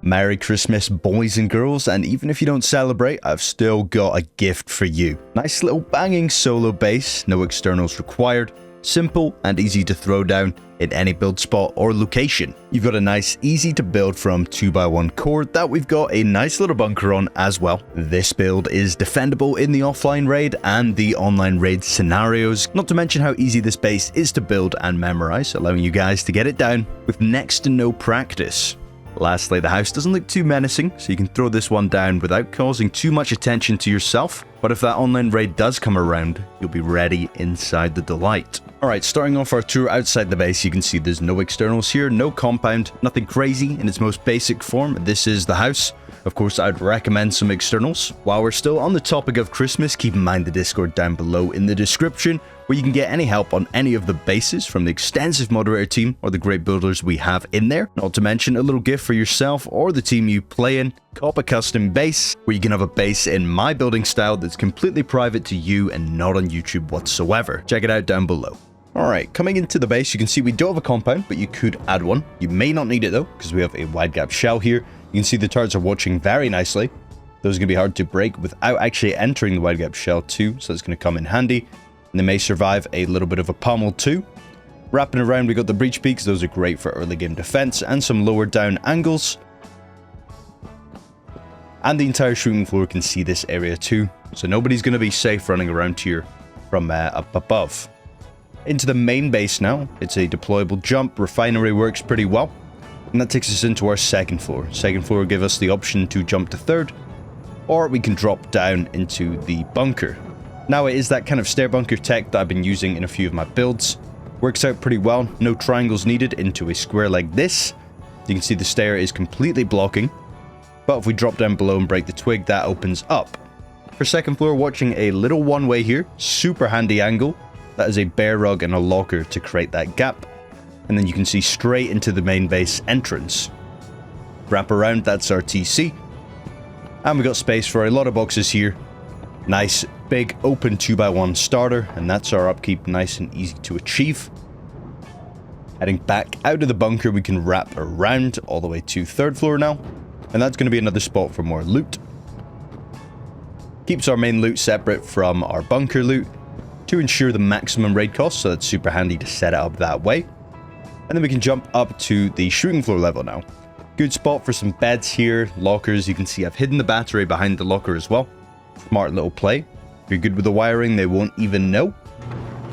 Merry Christmas, boys and girls, and even if you don't celebrate, I've still got a gift for you. Nice little banging solo base, no externals required, simple and easy to throw down in any build spot or location. You've got a nice, easy to build from 2x1 core that we've got a nice little bunker on as well. This build is defendable in the offline raid and the online raid scenarios, not to mention how easy this base is to build and memorize, allowing you guys to get it down with next to no practice. Lastly, the house doesn't look too menacing, so you can throw this one down without causing too much attention to yourself, but if that online raid does come around, you'll be ready inside the delight. Alright, starting off our tour outside the base, you can see there's no externals here, no compound, nothing crazy in its most basic form. This is the house. Of course, I'd recommend some externals. While we're still on the topic of Christmas, keep in mind the Discord down below in the description, where you can get any help on any of the bases from the extensive moderator team or the great builders we have in there. Not to mention a little gift for yourself or the team you play in. Cop a custom base, where you can have a base in my building style that's completely private to you and not on YouTube whatsoever. Check it out down below. Alright, coming into the base, you can see we don't have a compound, but you could add one. You may not need it though, because we have a wide gap shell here. You can see the turrets are watching very nicely. Those are going to be hard to break without actually entering the wide gap shell too, so it's going to come in handy. And they may survive a little bit of a pummel too. Wrapping around, we got the breach peaks. Those are great for early game defense and some lower down angles. And the entire shooting floor can see this area too, so nobody's going to be safe running around here from up above. Into the main base now. It's a deployable jump. Refinery works pretty well. And that takes us into our second floor. Second floor will give us the option to jump to third, or we can drop down into the bunker. Now it is that kind of stair bunker tech that I've been using in a few of my builds. Works out pretty well. No triangles needed into a square like this. You can see the stair is completely blocking. But if we drop down below and break the twig, that opens up. For second floor, watching a little one-way here. Super handy angle. That is a bear rug and a locker to create that gap. And then you can see straight into the main base entrance. Wrap around, that's our TC. And we got space for a lot of boxes here. Nice, big, open 2x1 starter. And that's our upkeep, nice and easy to achieve. Heading back out of the bunker, we can wrap around all the way to third floor now. And that's going to be another spot for more loot. Keeps our main loot separate from our bunker loot to ensure the maximum raid cost, so that's super handy to set it up that way. And then we can jump up to the shooting floor level now. Good spot for some beds here, lockers. You can see I've hidden the battery behind the locker as well. Smart little play. If you're good with the wiring, they won't even know.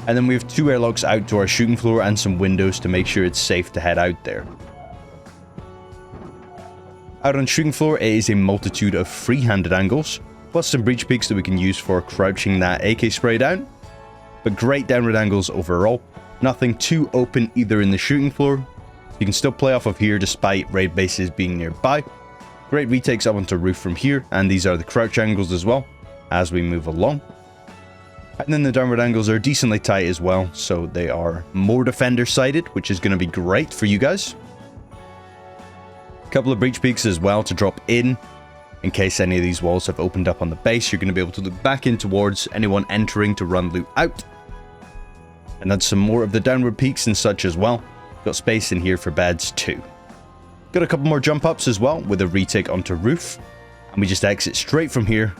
And then we have two airlocks out to our shooting floor and some windows to make sure it's safe to head out there. Out on shooting floor, it is a multitude of free-handed angles, plus some breach peaks that we can use for crouching that AK spray down. But great downward angles overall. Nothing too open either in the shooting floor. You can still play off of here despite raid bases being nearby. Great retakes up onto roof from here, and these are the crouch angles as well as we move along. And then the downward angles are decently tight as well, so they are more defender sided, which is going to be great for you guys. A couple of breach peaks as well to drop in case any of these walls have opened up on the base. You're going to be able to look back in towards anyone entering to run loot out. And that's some more of the downward peaks and such as well. Got space in here for beds too. Got a couple more jump ups as well with a retake onto roof. And we just exit straight from here.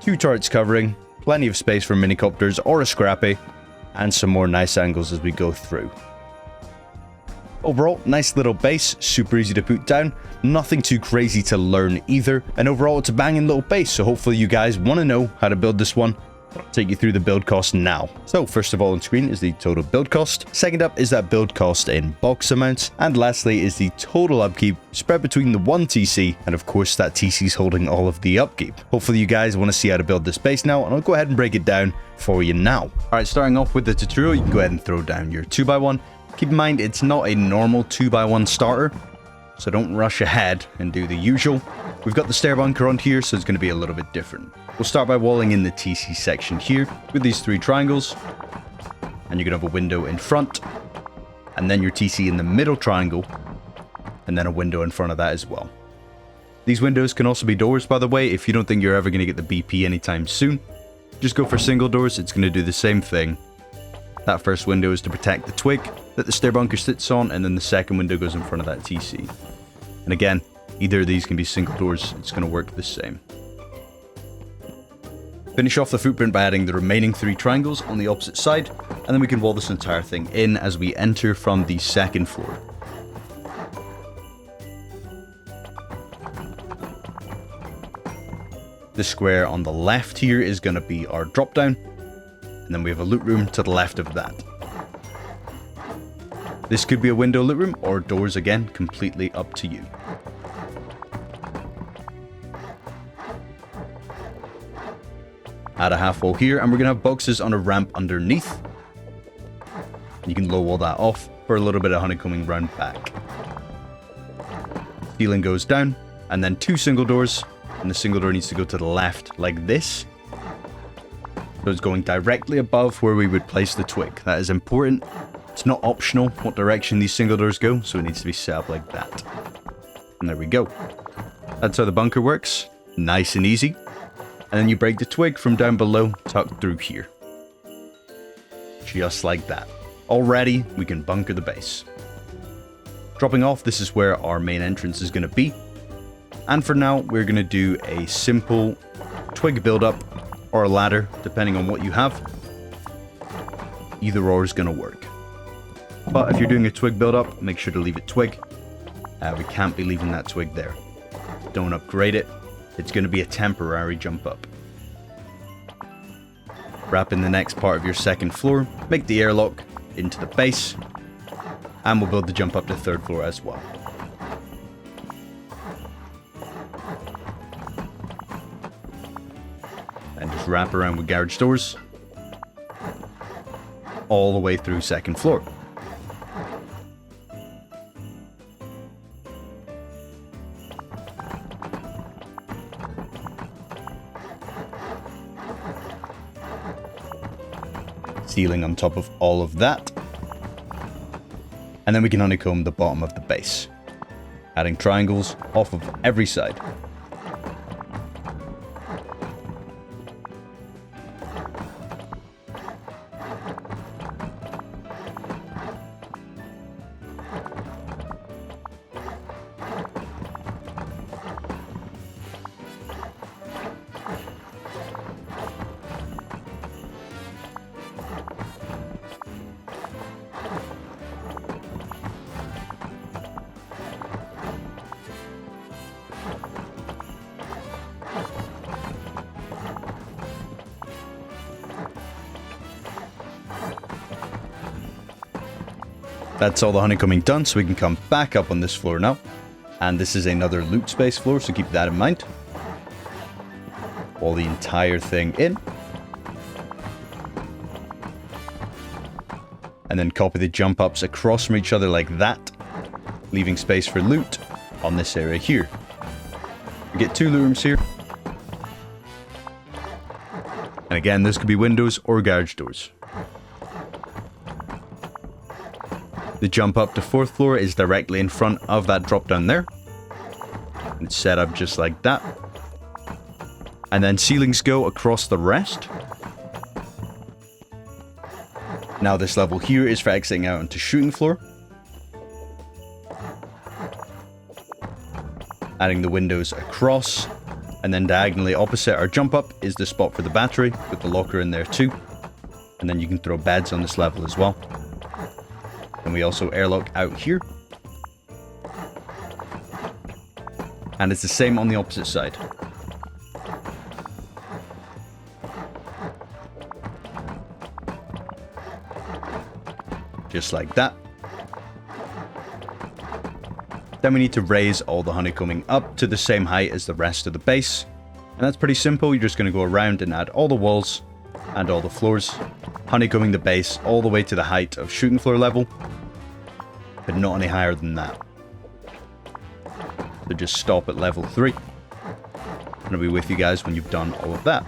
Two turrets covering, plenty of space for minicopters or a scrappy, and some more nice angles as we go through. Overall, nice little base, super easy to put down, nothing too crazy to learn either, and overall it's a banging little base, so hopefully you guys want to know how to build this one. I'll take you through the build cost now. So first of all on screen is the total build cost, second up is that build cost in box amounts, and lastly is the total upkeep spread between the 1 TC, and of course that TC is holding all of the upkeep. Hopefully you guys want to see how to build this base now, and I'll go ahead and break it down for you now. Alright, starting off with the tutorial, you can go ahead and throw down your 2x1. Keep in mind, it's not a normal 2x1 starter, so don't rush ahead and do the usual. We've got the stair bunker on here, so it's going to be a little bit different. We'll start by walling in the TC section here with these 3 triangles, and you're going to have a window in front, and then your TC in the middle triangle, and then a window in front of that as well. These windows can also be doors, by the way. If you don't think you're ever going to get the BP anytime soon, just go for single doors. It's going to do the same thing. That first window is to protect the twig that the stair bunker sits on, and then the second window goes in front of that TC. And again, Either of these can be single doors, it's going to work the same. Finish off the footprint by adding the remaining 3 triangles on the opposite side, and then we can wall this entire thing in as we enter from the second floor. The square on the left here is going to be our drop down, and then we have a loot room to the left of that. This could be a window loot room or doors, again, completely up to you. Add a half wall here, and we're going to have boxes on a ramp underneath. You can low wall that off for a little bit of honeycombing round back. Ceiling goes down, and then 2 single doors, and the single door needs to go to the left like this. So it's going directly above where we would place the twig. That is important. It's not optional what direction these single doors go, so it needs to be set up like that. And there we go. That's how the bunker works. Nice and easy. And then you break the twig from down below, tucked through here. Just like that. Already, we can bunker the base. Dropping off, this is where our main entrance is going to be. And for now, we're going to do a simple twig build-up or a ladder, depending on what you have. Either or is going to work. But if you're doing a twig build-up, make sure to leave it twig. We can't be leaving that twig there. Don't upgrade it. It's going to be a temporary jump up. Wrap in the next part of your second floor, make the airlock into the base, and we'll build the jump up to 3rd floor as well. And just wrap around with garage doors all the way through 2nd floor. Ceiling on top of all of that. And then we can honeycomb the bottom of the base, adding triangles off of every side. That's all the honeycombing done, so we can come back up on this floor now. And this is another loot space floor, so keep that in mind. Wall the entire thing in. And then copy the jump ups across from each other like that, leaving space for loot on this area here. We get 2 loot rooms here. And again, this could be windows or garage doors. The jump up to 4th floor is directly in front of that drop down there. It's set up just like that. And then ceilings go across the rest. Now this level here is for exiting out into shooting floor. Adding the windows across. And then diagonally opposite our jump up is the spot for the battery, with the locker in there too. And then you can throw beds on this level as well. And we also airlock out here. And it's the same on the opposite side. Just like that. Then we need to raise all the honeycombing up to the same height as the rest of the base. And that's pretty simple. You're just going to go around and add all the walls and all the floors, honeycombing the base all the way to the height of shooting floor level, but not any higher than that. So just stop at level 3, and I'll be with you guys when you've done all of that.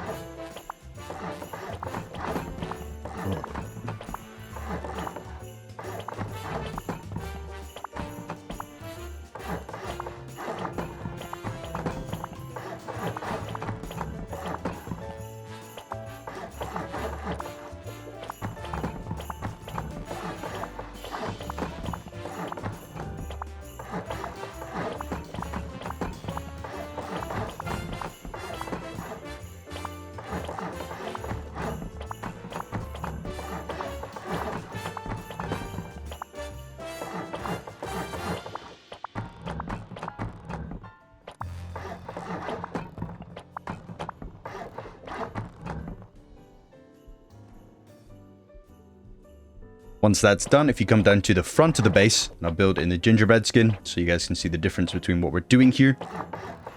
Once that's done, if you come down to the front of the base, and I'll build in the gingerbread skin so you guys can see the difference between what we're doing here,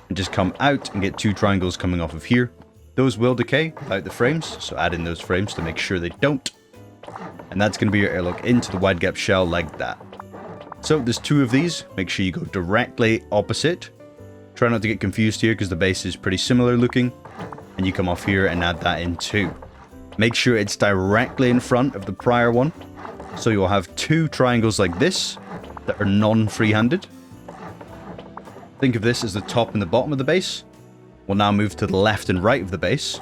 and just come out and get 2 triangles coming off of here. Those will decay without the frames, so add in those frames to make sure they don't. And that's going to be your airlock into the wide gap shell like that. So there's 2 of these. Make sure you go directly opposite. Try not to get confused here because the base is pretty similar looking. And you come off here and add that in too. Make sure it's directly in front of the prior one. So you'll have 2 triangles like this that are non-free-handed. Think of this as the top and the bottom of the base. We'll now move to the left and right of the base.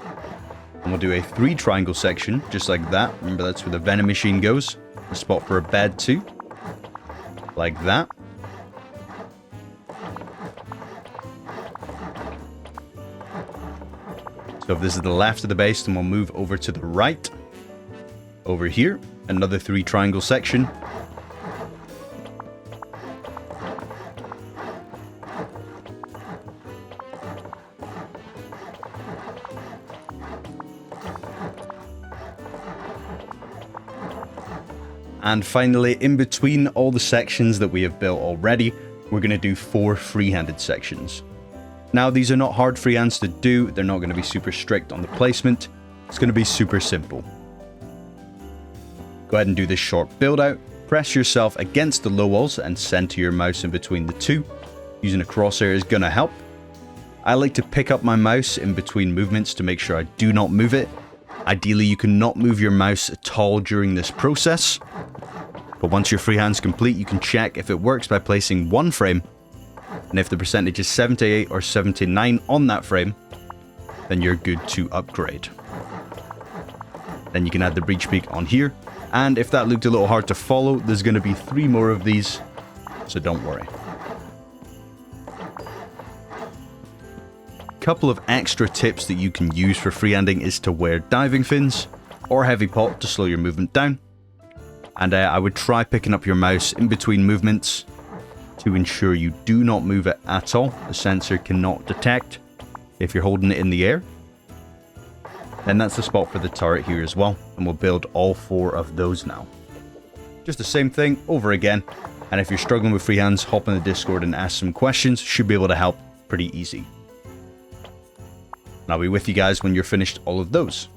And we'll do a 3 triangle section, just like that. Remember, that's where the venom machine goes. A spot for a bed too. Like that. So if this is the left of the base, then we'll move over to the right. Over here, another 3 triangle section. And finally, in between all the sections that we have built already, we're going to do 4 free-handed sections. Now, these are not hard freehands to do. They're not going to be super strict on the placement. It's going to be super simple. Go ahead and do this short build out. Press yourself against the low walls and center your mouse in between the 2. Using a crosshair is going to help. I like to pick up my mouse in between movements to make sure I do not move it. Ideally, you cannot move your mouse at all during this process. But once your freehand's complete, you can check if it works by placing 1 frame. And if the percentage is 78 or 79 on that frame, then you're good to upgrade. Then you can add the breach peak on here. And if that looked a little hard to follow, there's going to be 3 more of these, so don't worry. Couple of extra tips that you can use for freehanding is to wear diving fins or heavy pot to slow your movement down. And I would try picking up your mouse in between movements to ensure you do not move it at all. The sensor cannot detect if you're holding it in the air. And that's the spot for the turret here as well. And we'll build all 4 of those now. Just the same thing over again. And if you're struggling with freehands, hop in the Discord and ask some questions. Should be able to help pretty easy. And I'll be with you guys when you're finished all of those.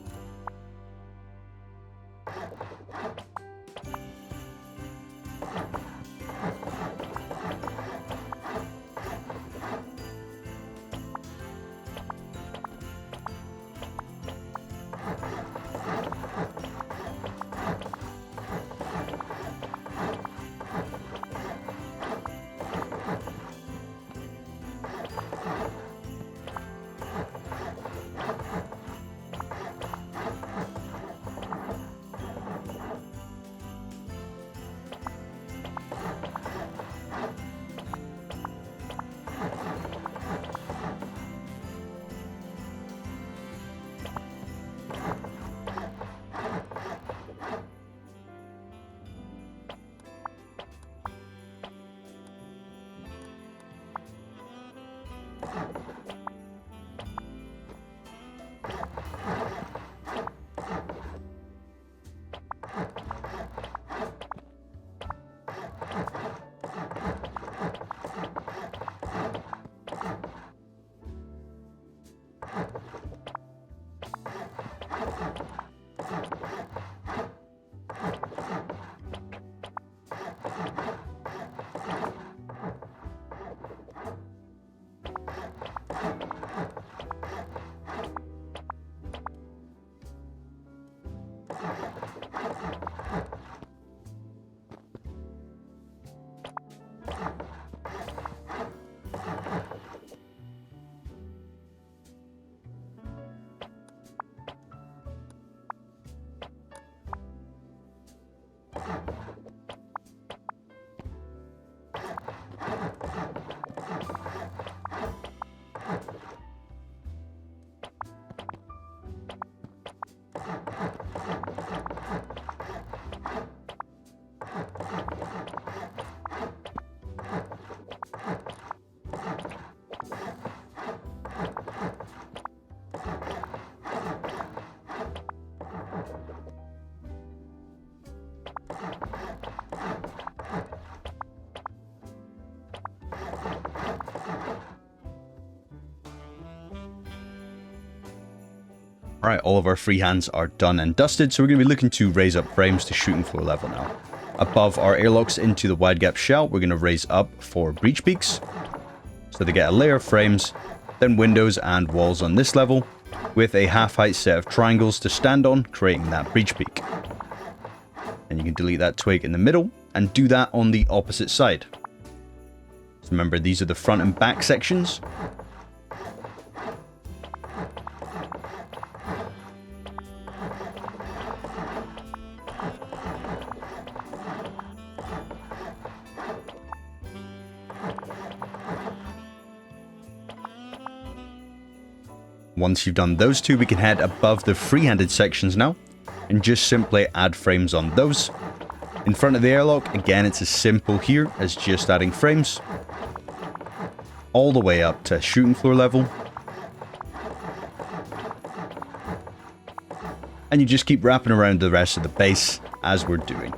Alright, all of our freehands are done and dusted, so we're going to be looking to raise up frames to shooting floor level now. Above our airlocks into the wide gap shell, we're going to raise up 4 breach peaks. So they get a layer of frames, then windows and walls on this level, with a half-height set of triangles to stand on, creating that breach peak. And you can delete that twig in the middle, and do that on the opposite side. So remember, these are the front and back sections. Once you've done those two, we can head above the free-handed sections now, and just simply add frames on those. In front of the airlock, again, it's as simple here as just adding frames, all the way up to shooting floor level. And you just keep wrapping around the rest of the base as we're doing.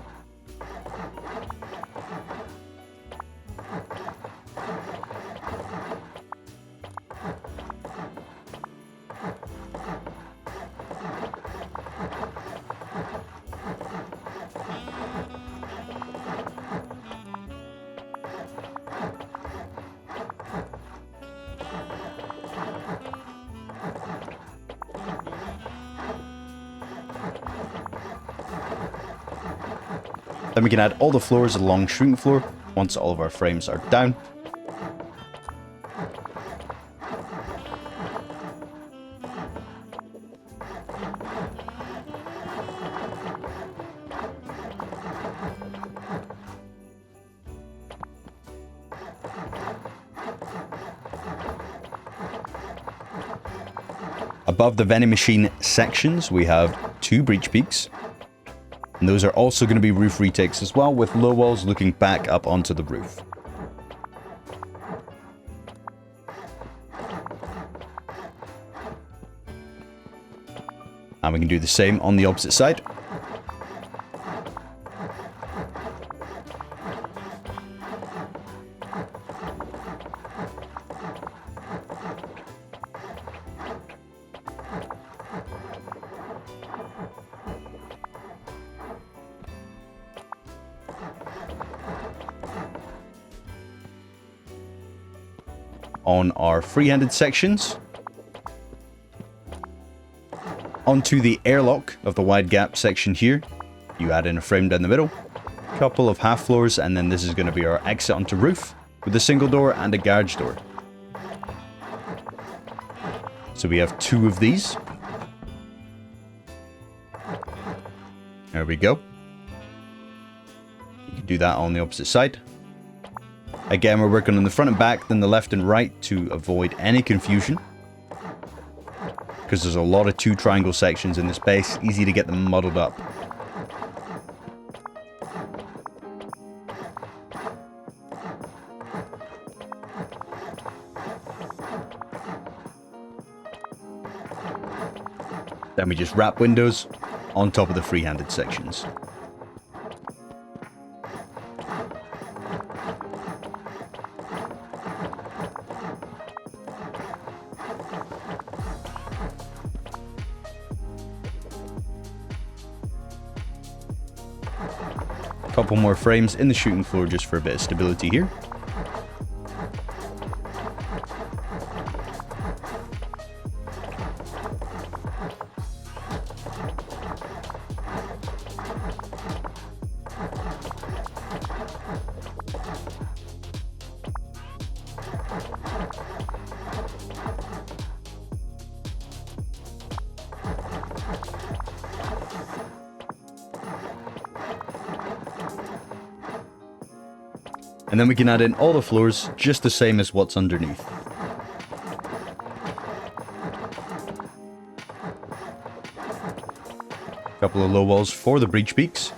Then we can add all the floors along shooting floor once all of our frames are down. Above the vending machine sections, we have 2 breach peaks. And those are also going to be roof retakes as well, with low walls looking back up onto the roof. And we can do the same on the opposite side. On our free-handed sections, onto the airlock of the wide gap section here, you add in a frame down the middle, a couple of half floors, and then this is going to be our exit onto roof with a single door and a garage door. So we have 2 of these. There we go. You can do that on the opposite side. Again, we're working on the front and back, then the left and right to avoid any confusion. Because there's a lot of 2 triangle sections in this base, easy to get them muddled up. Then we just wrap windows on top of the free-handed sections. Couple more frames in the shooting floor just for a bit of stability here. And then we can add in all the floors, just the same as what's underneath. Couple of low walls for the breach peaks.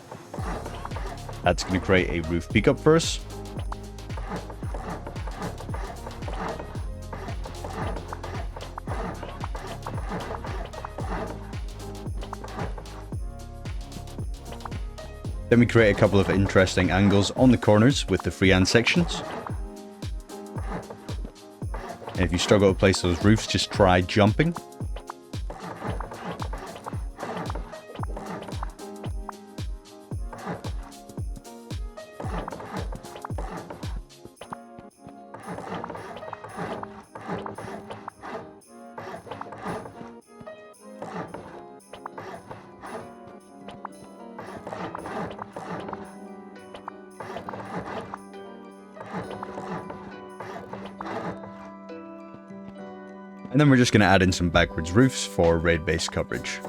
That's going to create a roof peak up for us. Then we create a couple of interesting angles on the corners with the freehand sections. And if you struggle to place those roofs, just try jumping. And then we're just going to add in some backwards roofs for raid base coverage.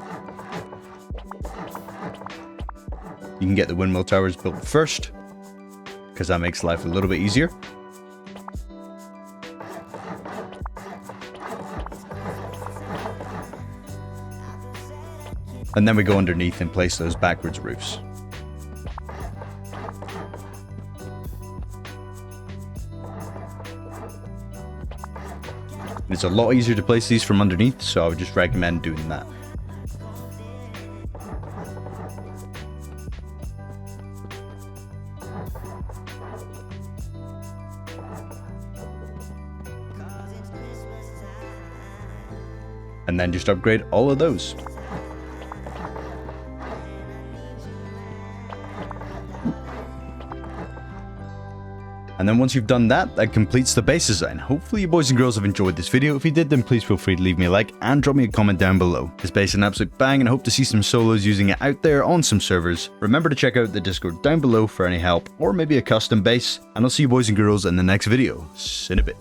You can get the windmill towers built first, because that makes life a little bit easier. And then we go underneath and place those backwards roofs. It's a lot easier to place these from underneath, so I would just recommend doing that. And then just upgrade all of those. And then once you've done that, that completes the base design. Hopefully you boys and girls have enjoyed this video. If you did, then please feel free to leave me a like and drop me a comment down below. This base is an absolute bang, and I hope to see some solos using it out there on some servers. Remember to check out the Discord down below for any help, or maybe a custom base. And I'll see you boys and girls in the next video. See you in a bit.